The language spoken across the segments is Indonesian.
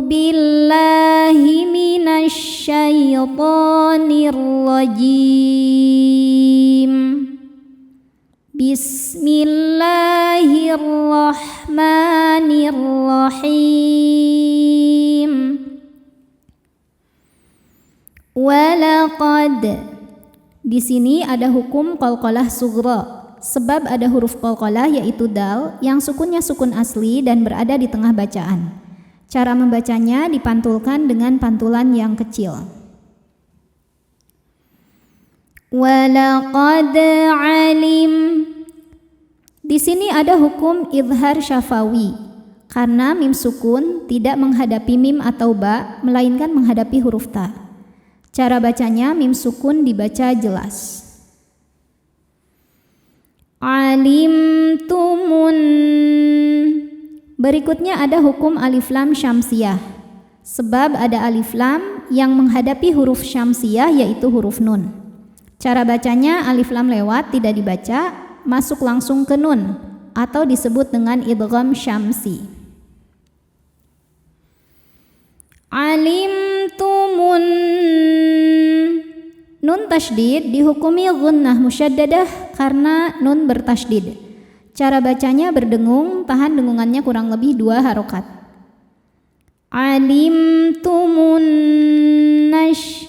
billahi minasyaitonir rajim. Bismillahirrahmanirrahim. Walaqad. Di sini ada hukum qalqalah sughra, sebab ada huruf qalqalah yaitu dal yang sukunnya sukun asli dan berada di tengah bacaan. Cara membacanya dipantulkan dengan pantulan yang kecil. Walaqad alim. Di sini ada hukum izhar syafawi, karena mim sukun tidak menghadapi mim atau ba, melainkan menghadapi huruf ta. Cara bacanya mim sukun dibaca jelas. Alimtumun. Berikutnya ada hukum alif lam syamsiyah, sebab ada alif lam yang menghadapi huruf syamsiyah yaitu huruf nun. Cara bacanya alif lam lewat, tidak dibaca, masuk langsung ke nun atau disebut dengan idgham syamsi. Alimtumun. Nun tasydid dihukumi gunnah musyaddadah karena nun bertasydid. Cara bacanya berdengung, tahan dengungannya kurang lebih 2 harokat. Alimtumun nash.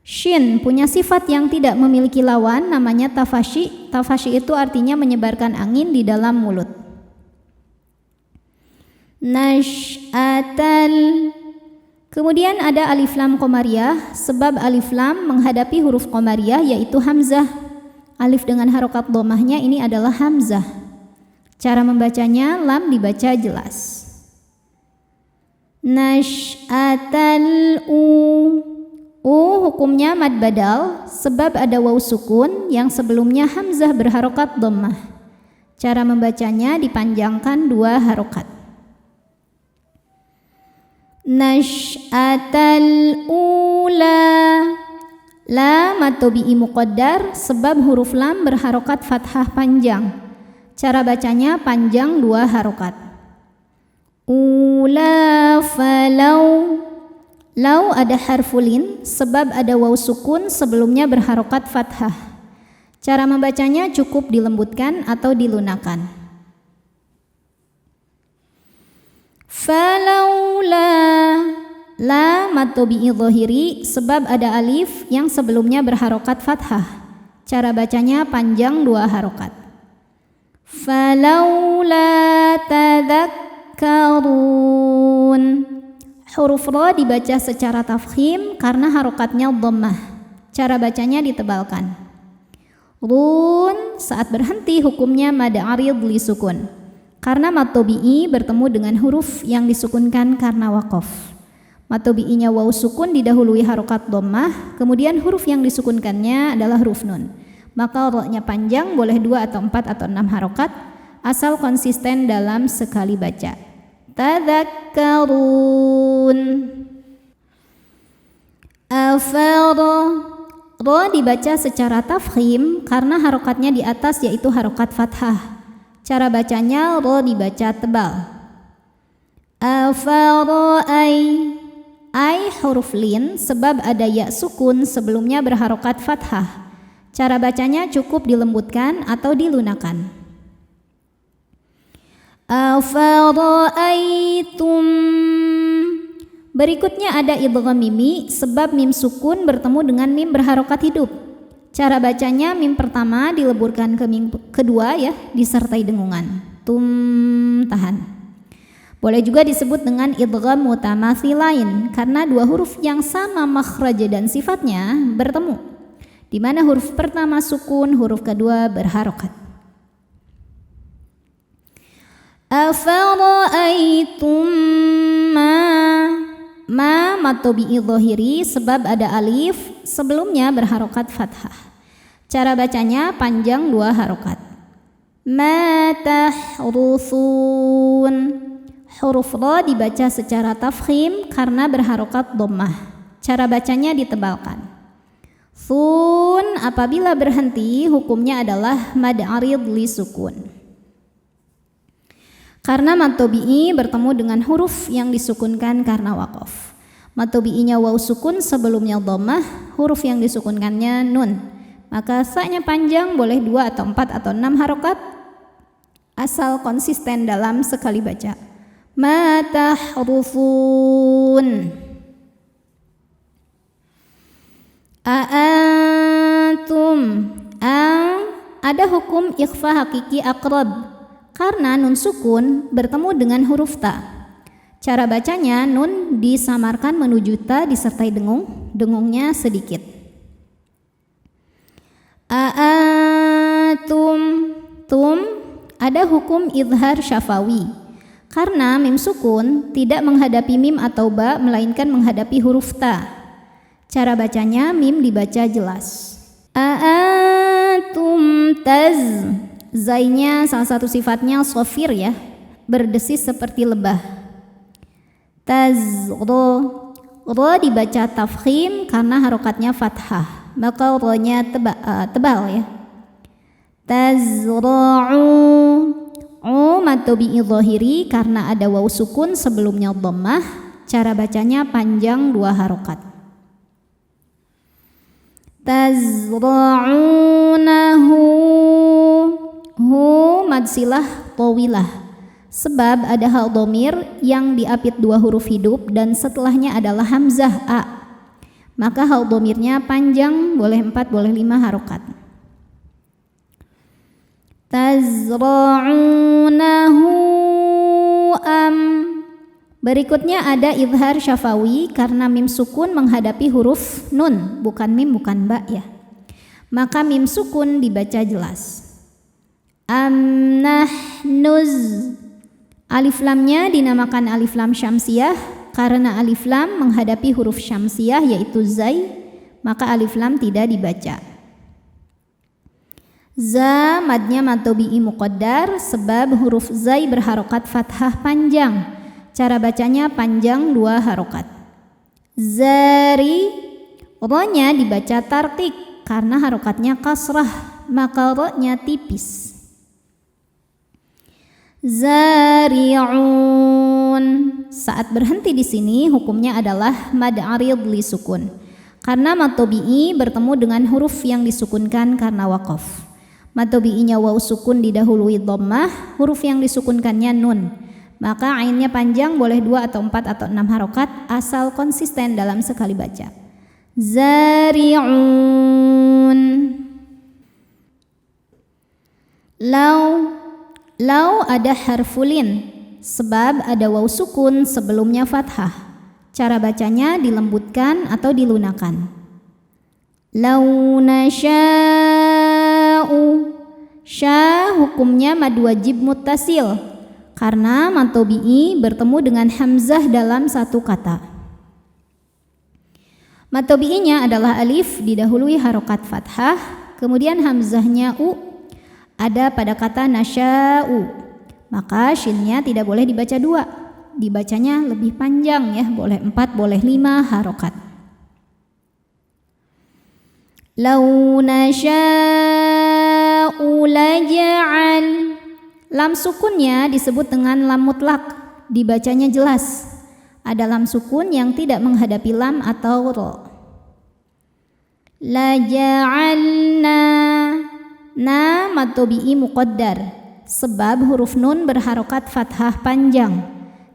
Shin punya sifat yang tidak memiliki lawan, namanya tafashi. Tafashi itu artinya menyebarkan angin di dalam mulut. Nash'atal. Kemudian ada alif lam qamariyah, sebab alif lam menghadapi huruf qamariyah yaitu hamzah. Alif dengan harokat dhammahnya ini adalah hamzah. Cara membacanya lam dibaca jelas. Nash'atal hukumnya mad badal, sebab ada waw sukun yang sebelumnya hamzah berharokat dhammah. Cara membacanya dipanjangkan 2 harokat. Nash'atal ula. Lam atau bi'i muqaddar, sebab huruf lam berharokat fathah panjang. Cara bacanya panjang 2 harokat. Ula falau. Lau ada harfulin, sebab ada waw sukun sebelumnya berharokat fathah. Cara membacanya cukup dilembutkan atau dilunakan. Falaula. La atau bi'i dhahiri, sebab ada alif yang sebelumnya berharokat fathah. Cara bacanya panjang 2 harokat. Falaula tadhakkarun. Huruf ra dibaca secara tafkhim karena harokatnya dhammah. Cara bacanya ditebalkan. Run saat berhenti hukumnya mad arid li sukun, karena mad tabi'i bertemu dengan huruf yang disukunkan karena waqaf. Mad tabi'inya waw sukun didahului harokat dhammah, kemudian huruf yang disukunkannya adalah huruf nun. Maka ra-nya panjang, boleh 2 atau 4 atau 6 harokat, asal konsisten dalam sekali baca. Tadhakkarun. Afara. Ra dibaca secara tafkhim karena harokatnya di atas yaitu harokat fathah. Cara bacanya ra dibaca tebal. Afara ay huruf lin, sebab ada ya sukun sebelumnya berharokat fathah. Cara bacanya cukup dilembutkan atau dilunakan. Afara'aitum. Berikutnya ada idgham mimi, sebab mim sukun bertemu dengan mim berharokat hidup. Cara bacanya mim pertama dileburkan ke mim kedua ya, disertai dengungan. Tum, tahan. Boleh juga disebut dengan idgham mutamatsilain karena 2 huruf yang sama makhraj dan sifatnya bertemu, di mana huruf pertama sukun, huruf kedua berharokat. Afara'aitum ma matobi'i dhahiri, sebab ada alif sebelumnya berharokat fathah. Cara bacanya panjang 2 harokat. Ma tahrusun. Huruf ra dibaca secara tafkhim karena berharokat dhammah. Cara bacanya ditebalkan. Sun apabila berhenti hukumnya adalah mad arid li sukun. Karena mad tabi'i bertemu dengan huruf yang disukunkan karena waqaf. Mad tabi'inya waw sukun, sebelumnya dhammah, huruf yang disukunkannya nun. Maka sa-nya panjang, boleh 2 atau 4 atau 6 harokat, asal konsisten dalam sekali baca. Ma tahrufun. A'antum. Ada hukum ikhfa hakiki aqrab karena nun sukun bertemu dengan huruf ta. Cara bacanya, nun disamarkan menuju ta disertai dengung, dengungnya sedikit. A'antum. Tum ada hukum idhar syafawi karena mim sukun tidak menghadapi mim atau ba, melainkan menghadapi huruf ta. Cara bacanya, mim dibaca jelas. A'antum taz. Zainya salah satu sifatnya sofir ya, berdesis seperti lebah. Tazro. Ro dibaca tafkhim karena harokatnya fathah, maka ro-nya tebal ya. Tazra'u. Mad tabi'i dhahiri karena ada waw sukun sebelumnya dhammah. Cara bacanya panjang 2 harokat. Tazra'unahu. Hu mad silah tawilah, sebab ada hal dhamir yang diapit 2 huruf hidup dan setelahnya adalah hamzah a. Maka hal dhamirnya panjang, boleh 4 boleh 5 harokat. Tazra'unahu am. Berikutnya ada idhar syafawi karena mim sukun menghadapi huruf nun, bukan mim bukan ba ya. Maka mim sukun dibaca jelas. Amnahnuz. Alif lamnya dinamakan alif lam syamsiyah karena alif lam menghadapi huruf syamsiyah yaitu zai, maka alif lam tidak dibaca. Za madnya mad tabi'i muqaddar sebab huruf zai berharokat fathah panjang. Cara bacanya panjang 2 harokat. Zari. Ro-nya dibaca tartik karena harokatnya kasrah, maka ro-nya tipis. Zari'un. Saat berhenti di sini hukumnya adalah mad arid li sukun. Karena mad tabi'i bertemu dengan huruf yang disukunkan karena waqaf. Mad tabi'inya waw sukun didahului dhammah, huruf yang disukunkannya nun. Maka ainnya panjang, boleh 2 atau 4 atau 6 harokat, asal konsisten dalam sekali baca. Zari'un. Lau ada harfulin sebab ada waw sukun sebelumnya fathah. Cara bacanya dilembutkan atau dilunakan. Lau nasya'u. Sya hukumnya mad wajib muttasil karena mad tabi'i bertemu dengan hamzah dalam satu kata. Mad tabi'inya adalah alif didahului harokat fathah, kemudian hamzahnya u ada pada kata nasya'u, maka shinnya tidak boleh dibaca 2, dibacanya lebih panjang ya, boleh 4 boleh 5 harokat. Lau nasya'u laja'al. Lam sukunnya disebut dengan lam mutlak, dibacanya jelas. Ada lam sukun yang tidak menghadapi lam atau ro. Laja'alna. Na mad tabi'i muqaddar sebab huruf nun berharokat fathah panjang.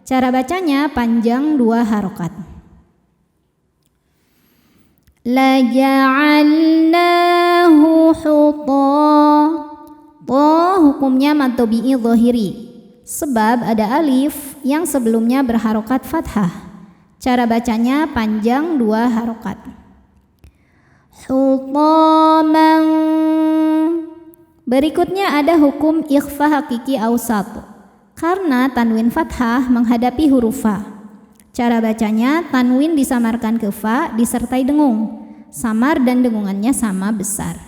Cara bacanya panjang 2 harokat. Laja'alnahu huta. Ta hukumnya mad tabi'i dhahiri sebab ada alif yang sebelumnya berharokat fathah. Cara bacanya panjang 2 harokat. Hutaman. Berikutnya ada hukum ikhfa hakiki awsat karena tanwin fathah menghadapi huruf fa. Cara bacanya tanwin disamarkan ke fa disertai dengung. Samar dan dengungannya sama besar.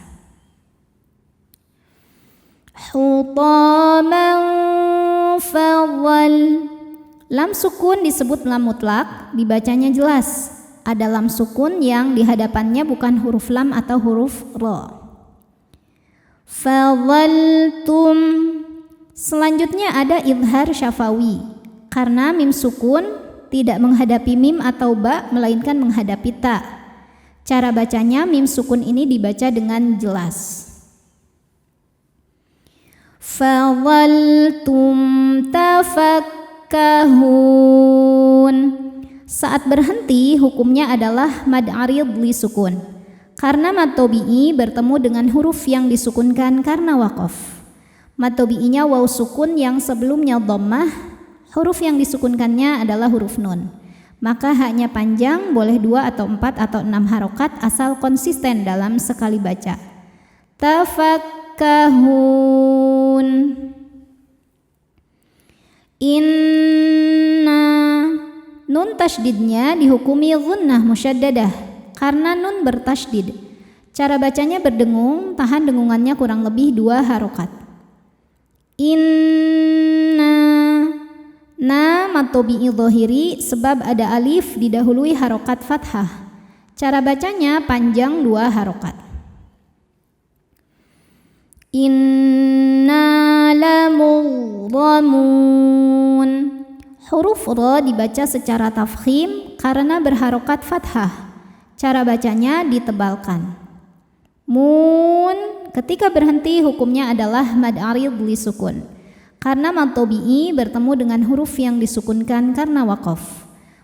Hutaman fawal. Lam sukun disebut lam mutlak, dibacanya jelas. Ada lam sukun yang di hadapannya bukan huruf lam atau huruf ro. Fadhaltum. Selanjutnya ada idhar syafawi. Karena mim sukun tidak menghadapi mim atau ba, melainkan menghadapi ta. Cara bacanya mim sukun ini dibaca dengan jelas. Fadhaltum tafakkahun. Saat berhenti hukumnya adalah mad arid li sukun. Karena mad tabi'i bertemu dengan huruf yang disukunkan karena waqaf. Mad tabi'inya waw sukun yang sebelumnya dhammah, huruf yang disukunkannya adalah huruf nun. Maka haknya panjang, boleh 2 atau 4 atau 6 harokat asal konsisten dalam sekali baca. Tafakkahun. Inna. Nun tasydidnya dihukumi gunnah musyaddadah karena nun bertasydid. Cara bacanya berdengung, tahan dengungannya kurang lebih 2 harokat. Inna. Na mad tabi'i dhahiri sebab ada alif didahului harokat fathah. Cara bacanya panjang 2 harokat. Inna lamughlamun. Huruf ra dibaca secara tafkhim karena berharokat fathah. Cara bacanya ditebalkan. Mun. Ketika berhenti hukumnya adalah mad arid li sukun. Karena mad tabi'i bertemu dengan huruf yang disukunkan karena waqaf.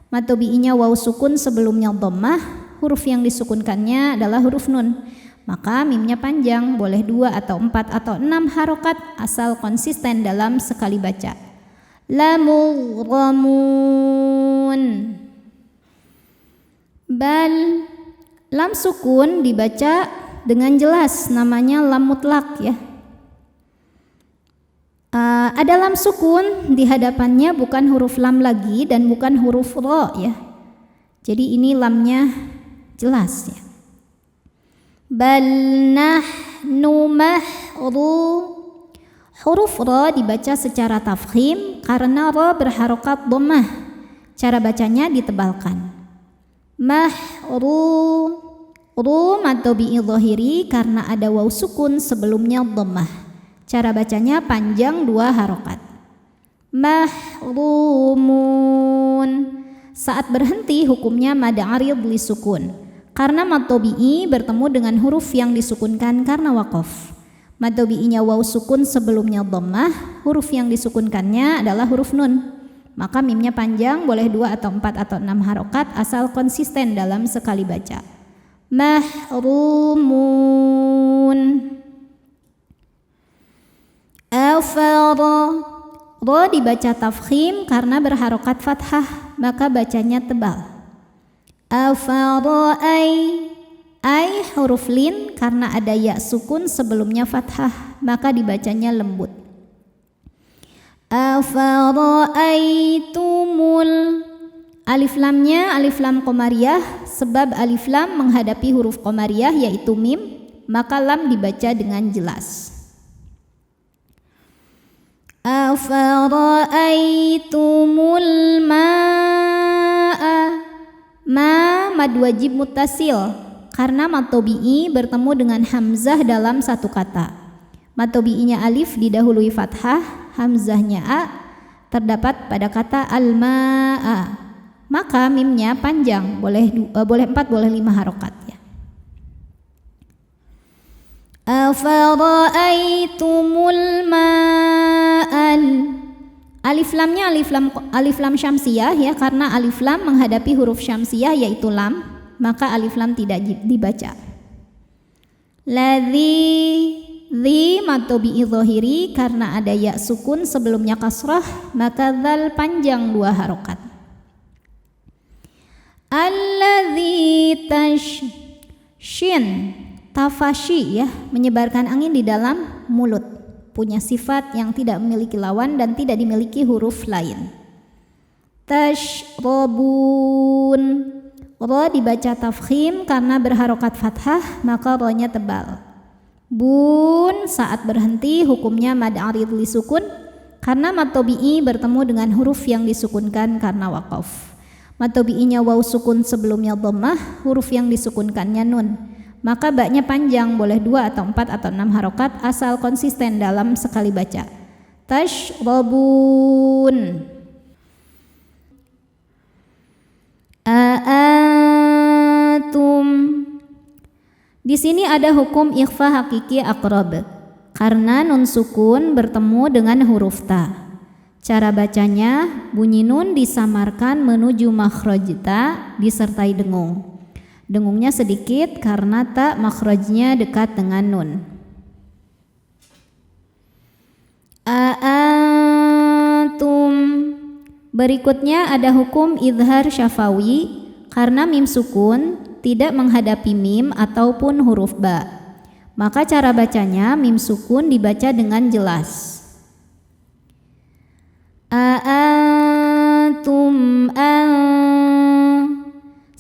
Mad tabi'inya waw sukun sebelumnya dhammah, huruf yang disukunkannya adalah huruf nun. Maka mimnya panjang, boleh 2 atau 4 atau 6 harokat asal konsisten dalam sekali baca. Lamughlamun. Bal. Lam sukun dibaca dengan jelas, namanya lam mutlak ya. Ada lam sukun di hadapannya bukan huruf lam lagi dan bukan huruf ra ya. Jadi ini lamnya jelas ya. Bal nahnu mahru. Huruf ra dibaca secara tafkhim karena ra berharokat dhammah. Cara bacanya ditebalkan. Mahru. Ru mad tabi'i dhahiri karena ada waw sukun sebelumnya dhammah. Cara bacanya panjang 2 harokat. Mahrumun. Saat berhenti hukumnya mad arid li sukun. Karena mad tabi'i bertemu dengan huruf yang disukunkan karena waqaf. Mad tabi'inya waw sukun sebelumnya dhammah, huruf yang disukunkannya adalah huruf nun. Maka mimnya panjang, boleh 2 atau 4 atau 6 harokat asal konsisten dalam sekali baca. Mahrumun. Afara. Ra dibaca tafkhim karena berharokat fathah, maka bacanya tebal. Afara ay huruf lin karena ada ya sukun sebelumnya fathah, maka dibacanya lembut. Afara aitumul. Alif lamnya alif lam qamariyah sebab alif lam menghadapi huruf qamariyah yaitu mim, maka lam dibaca dengan jelas. Afara'aitumul ma'a. Ma mad wajib muttasil karena mad tabi'i bertemu dengan hamzah dalam satu kata. Mad tabi'inya alif didahului fathah, hamzahnya a terdapat pada kata al-ma'a. Maka mimnya panjang, boleh 4 boleh 5 harokat ya. Afara'aitumul ma'al. Alif lamnya alif lam syamsiyah ya, karena alif lam menghadapi huruf syamsiyah yaitu lam, maka alif lam tidak dibaca. Ladzi mad tabi'i dhahiri karena ada ya sukun sebelumnya kasrah, maka dzal panjang 2 harokat. Alladzi shin tafashi ya, menyebarkan angin di dalam mulut, punya sifat yang tidak memiliki lawan dan tidak dimiliki huruf lain. Tashrabun. Ra dibaca tafkhim karena berharokat fathah, maka ra-nya tebal. Bun saat berhenti hukumnya mad arid li sukun karena mad tabi'i bertemu dengan huruf yang disukunkan karena waqaf. Mad tabi'inya waw sukun sebelumnya dhammah, huruf yang disukunkannya nun. Maka baknya panjang, boleh 2 atau 4 atau 6 harokat asal konsisten dalam sekali baca. tashrabun. Aantum. Di sini ada hukum ikhfa hakiki aqrab karena nun sukun bertemu dengan huruf ta. Cara bacanya, bunyi nun disamarkan menuju makhraj ta disertai dengung. Dengungnya sedikit karena ta makhrajnya dekat dengan nun. Aantum. Berikutnya ada hukum izhar syafawi karena mim sukun tidak menghadapi mim ataupun huruf ba. Maka cara bacanya mim sukun dibaca dengan jelas. Aantum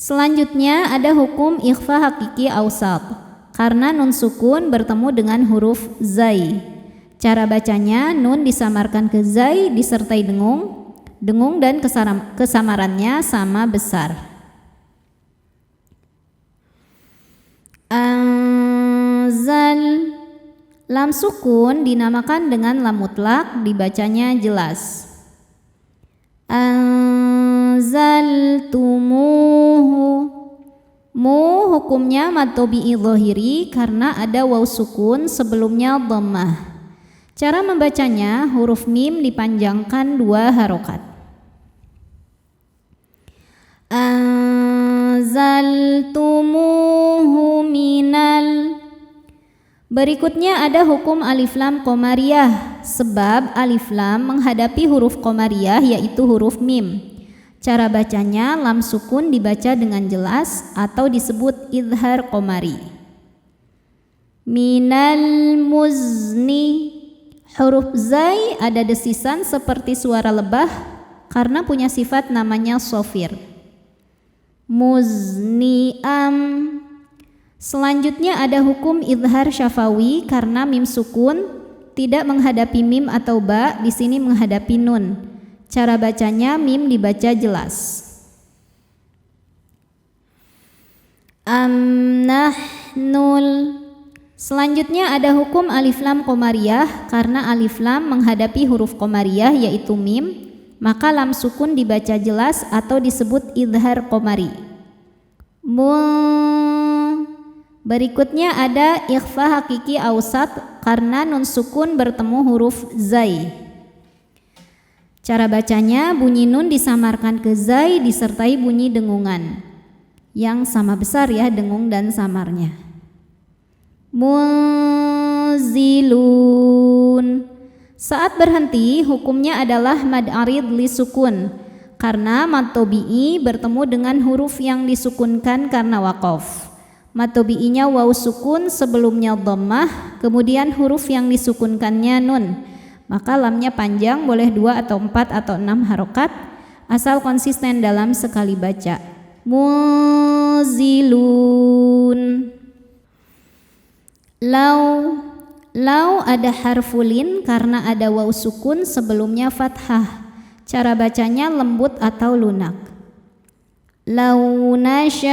Selanjutnya ada hukum ikhfa hakiki awsat karena nun sukun bertemu dengan huruf zai. Cara bacanya nun disamarkan ke zai disertai dengung. Dengung dan kesamarannya sama besar. Anzal. Lam sukun dinamakan dengan lam mutlak, dibacanya jelas. Anzaltumuhu. Mu hukumnya mad tabi'i dhahiri karena ada waw sukun sebelumnya dhammah. Cara membacanya, huruf mim dipanjangkan 2 harokat. Anzaltumuhu minal. Berikutnya ada hukum alif lam qamariyah sebab alif lam menghadapi huruf qamariyah yaitu huruf mim. Cara bacanya lam sukun dibaca dengan jelas atau disebut izhar qamari. Minal muzni. Huruf zai ada desisan seperti suara lebah karena punya sifat namanya sofir. Muzni'am. Selanjutnya ada hukum izhar syafawi karena mim sukun tidak menghadapi mim atau ba, di sini menghadapi nun. Cara bacanya mim dibaca jelas. Amnahnul. Selanjutnya ada hukum alif lam qamariyah karena alif lam menghadapi huruf qamariyah yaitu mim. Maka lam sukun dibaca jelas atau disebut izhar qamari. Berikutnya ada ikhfa hakiki awsat karena nun sukun bertemu huruf zai. Cara bacanya bunyi nun disamarkan ke zai disertai bunyi dengungan yang sama besar ya dengung dan samarnya. Munzilun. Saat berhenti hukumnya adalah mad arid li sukun karena mad tabi'i bertemu dengan huruf yang disukunkan karena waqaf. Mad tabi'inya waw sukun sebelumnya dhammah, kemudian huruf yang disukunkannya nun. Maka lamnya panjang, boleh 2 atau 4 atau 6 harokat asal konsisten dalam sekali baca. Muzilun. Lau ada harfulin karena ada waw sukun sebelumnya fathah. Cara bacanya lembut atau lunak. Lau nasya'u.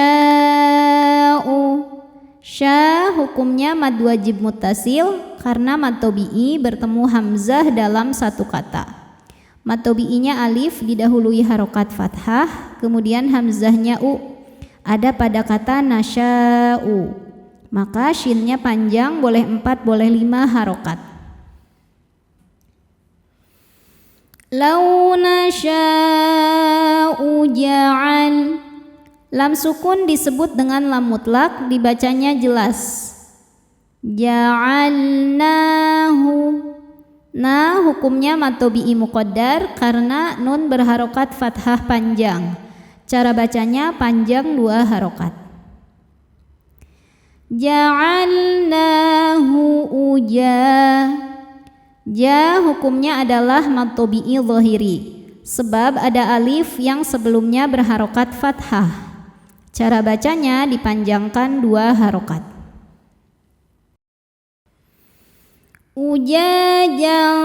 Sya hukumnya mad wajib muttasil karena mad tabi'i bertemu hamzah dalam satu kata. Mad tabi'inya alif didahului harokat fathah, kemudian hamzahnya u ada pada kata nasya'u. Maka shinnya panjang, boleh 4 boleh 5 harokat. Lau nasya'u ja'al. Lam sukun disebut dengan lam mutlak, dibacanya jelas. Ja'alnahu. Nah hukumnya mad tabi'i muqaddar karena nun berharokat fathah panjang. Cara bacanya panjang 2 harokat. Ja'alnahu uja. Ja hukumnya adalah mad tabi'i dhahiri sebab ada alif yang sebelumnya berharokat fathah. Cara bacanya dipanjangkan 2 harokat. Ujajang.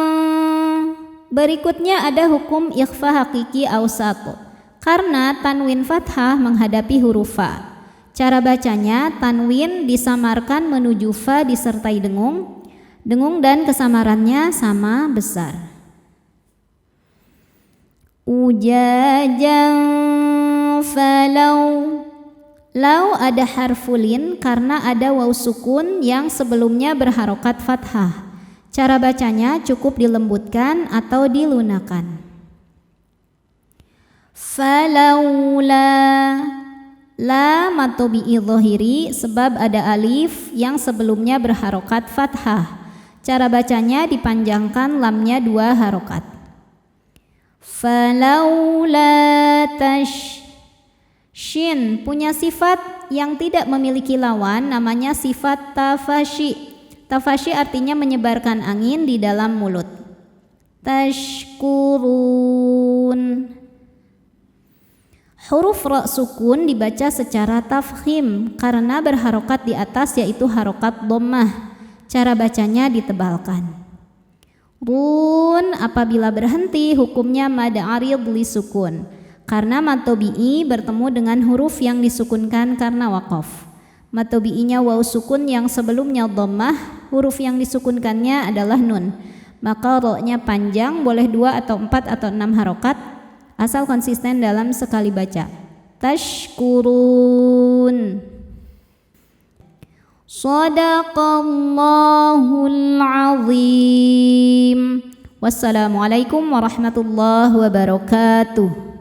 Berikutnya ada hukum ikhfa hakiki awsat karena tanwin fathah menghadapi huruf fa. Cara bacanya tanwin disamarkan menuju fa disertai dengung. Dengung dan kesamarannya sama besar. ujajan falau. Lau ada harfulin karena ada waw sukun yang sebelumnya berharokat fathah. Cara bacanya cukup dilembutkan atau dilunakan. Falaula, la matobi'i dhohiri sebab ada alif yang sebelumnya berharokat fathah. Cara bacanya dipanjangkan lamnya 2 harokat. Falaula shin punya sifat yang tidak memiliki lawan, namanya sifat tafashi. Tafashi artinya menyebarkan angin di dalam mulut. Tashkurun. Huruf ra sukun dibaca secara tafkhim karena berharokat di atas, yaitu harokat dhammah. Cara bacanya ditebalkan. Run apabila berhenti hukumnya mad arid li sukun karena mad tabi'i bertemu dengan huruf yang disukunkan karena waqaf. Mad tabi'inya waw sukun yang sebelumnya dhammah, huruf yang disukunkannya adalah nun. Maka ra-nya panjang, boleh 2 atau 4 atau 6 harokat asal konsisten dalam sekali baca. Tashkurun. Shadaqallahul azim. Wassalamualaikum warahmatullahi wabarakatuh.